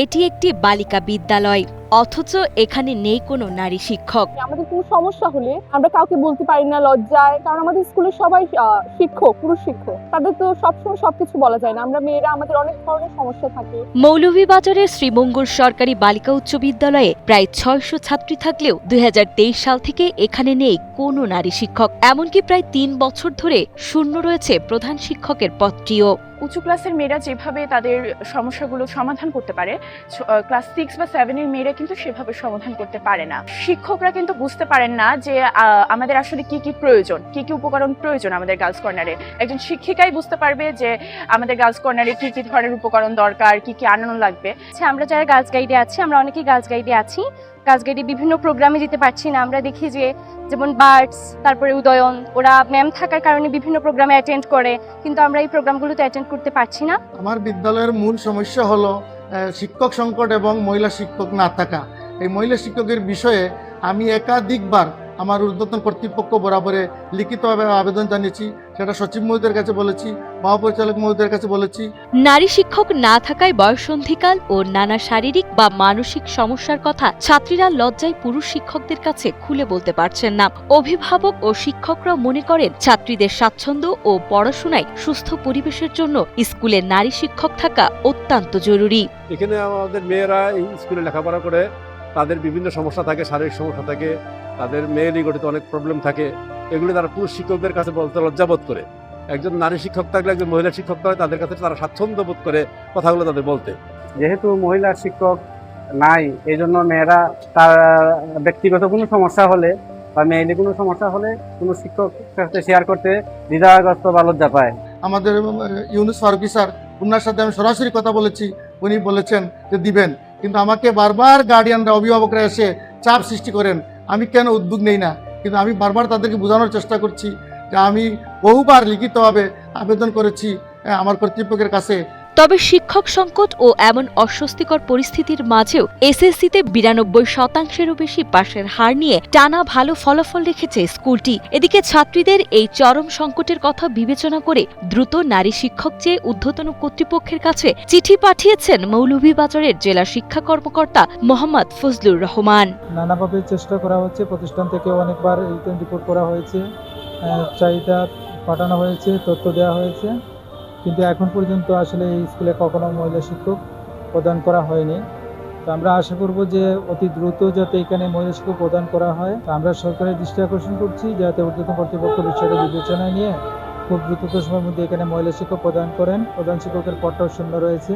এটি একটি বালিকা বিদ্যালয়, অথচ এখানে নেই কোনো নারী শিক্ষক। আমাদের কোনো সমস্যা হলে আমরা কাউকে বলতে পারি না লজ্জায়, কারণ আমাদের স্কুলের সবাই শিক্ষক, পুরুষ শিক্ষক। তাদের তো সবসময় সবকিছু বলা যায় না। আমরা মেয়েরা আমাদের অনেক ধরনের সমস্যা থাকে। মৌলভীবাজারের শ্রীমঙ্গল সরকারি বালিকা উচ্চ বিদ্যালয়ে প্রায় ৬০০ ছাত্রী থাকলেও ২০২৩ সাল থেকে এখানে নেই কোনো নারী শিক্ষক। এমনকি প্রায় ৩ বছর ধরে শূন্য রয়েছে প্রধান শিক্ষকের পদটিও। উঁচু ক্লাসের মেয়েরা যেভাবে তাদের সমস্যাগুলো সমাধান করতে পারে, ক্লাস 6 বা 7 এর মেয়েরা কিন্তু সেভাবে সমাধান করতে পারে না। শিক্ষকরা কিন্তু বুঝতে পারেন না যে আমাদের আসলে কি কি প্রয়োজন, কি কি উপকরণ প্রয়োজন আমাদের গার্লস কর্নারে। একজন শিক্ষিকাই বুঝতে পারবে যে আমাদের গার্লস কর্নারে কি কি ধরনের উপকরণ দরকার, কি কি আনানো লাগবে। আচ্ছা, আমরা যারা গার্লস গাইডে আছি, আমরা অনেকেই গার্লস গাইডে আছি। গার্লস গাইডে বিভিন্ন প্রোগ্রামে যেতে পারছি না। আমরা দেখি যে যেমন বার্ডস, তারপরে উদয়ন, ওরা ম্যাম থাকার কারণে বিভিন্ন প্রোগ্রামে অ্যাটেন্ড করে, কিন্তু আমরা এই প্রোগ্রামগুলোতে অ্যাটেন্ড করতে পারছি না। আমার বিদ্যালয়ের মূল সমস্যা হলো শিক্ষক সংকট এবং মহিলা শিক্ষক না থাকা। এই মহিলা শিক্ষকের বিষয়ে আমি একাধিকবার আমার ঊর্ধ্বতন কর্তৃপক্ষ বরাবরে লিখিতভাবে আবেদন জানিয়েছি। সেটা সচিব মহোদয়ের কাছে বলেছি, মহাপরিচালক মহোদয়ের কাছে বলেছি। নারী শিক্ষক না থাকায় বয়ঃসন্ধিকাল ও নানা শারীরিক বা মানসিক সমস্যার কথা ছাত্রীরা লজ্জায় পুরুষ শিক্ষকদের কাছে খুলে বলতে পারছেন না। অভিভাবক ও শিক্ষকরা মনে করেন ছাত্রীদের স্বাচ্ছন্দ্য ও পড়াশোনায় সুস্থ পরিবেশের জন্য স্কুলে নারী শিক্ষক থাকা অত্যন্ত জরুরি। এখানে আমাদের মেয়েরা এই স্কুলে লেখাপড়া করে তাদের বিভিন্ন সমস্যা থাকে, শারীরিক সমস্যা থাকে, তাদের মেয়েরই গঠিত অনেক প্রবলেম থাকে। এগুলি তারা পুরুষ শিক্ষকদের কাছে বলতে লজ্জাবোধ করে। একজন নারী শিক্ষক থাকলে একজন মহিলা শিক্ষক থাকে, তাদের কাছে তারা স্বাচ্ছন্দ্য বোধ করে কথাগুলো তাদের বলতে। যেহেতু মহিলা শিক্ষক নাই, এই জন্য মেয়েরা তার ব্যক্তিগত কোনো সমস্যা হলে বা মেয়েদের কোনো সমস্যা হলে কোনো শিক্ষক সাথে শেয়ার করতে দ্বিধাগ্রস্ত বা লজ্জা পায়। আমাদের ইউনুস ফারুকী স্যার, ওনার সাথে আমি সরাসরি কথা বলেছি। উনি বলেছেন যে দিবেন, কিন্তু আমাকে বারবার গার্ডিয়ানরা, অভিভাবকরা এসে চাপ সৃষ্টি করেন। আমি কেন উদ্যোগ নেই না, কিন্তু আমি বারবার তাদেরকে বোঝানোর চেষ্টা করছি যে আমি বহুবার লিখিতভাবে আবেদন করেছি আমার কর্তৃপক্ষের কাছে। তবে শিক্ষক সংকট ও এমন অস্বস্তিকর পরিস্থিতির মাঝেও এসএসসিতে ৯২%-এরও বেশি পাশের হার নিয়ে টানা ভালো ফলাফল রেখেছে স্কুলটি। এদিকে ছাত্রীদের এই চরম সংকটের কথা বিবেচনা করে দ্রুত নারী শিক্ষক চেয়ে ঊর্ধ্বতন কর্তৃপক্ষের কাছে চিঠি পাঠিয়েছেন মৌলভীবাজারের জেলা শিক্ষা কর্মকর্তা মোহাম্মদ ফজলুর রহমান। নানাভাবে চেষ্টা করা হচ্ছে, প্রতিষ্ঠান থেকে অনেকবার রিপোর্ট করা হয়েছে, চাহিদা পাঠানো হয়েছে, তথ্য দেওয়া হয়েছে, কিন্তু এখন পর্যন্ত আসলে এই স্কুলে কখনো মহিলা শিক্ষক প্রদান করা হয়নি। তো আমরা আশা করব যে অতি দ্রুত যাতে এখানে মহিলা শিক্ষক প্রদান করা হয়। আমরা সরকারের দৃষ্টি আকর্ষণ করছি যাতে ঊর্ধ্বতন কর্তৃপক্ষ বিষয়টা বিবেচনায় নিয়ে খুব দ্রুত সময়ের মধ্যে এখানে মহিলা শিক্ষক প্রদান করেন। প্রধান শিক্ষকের পদটাও শূন্য রয়েছে।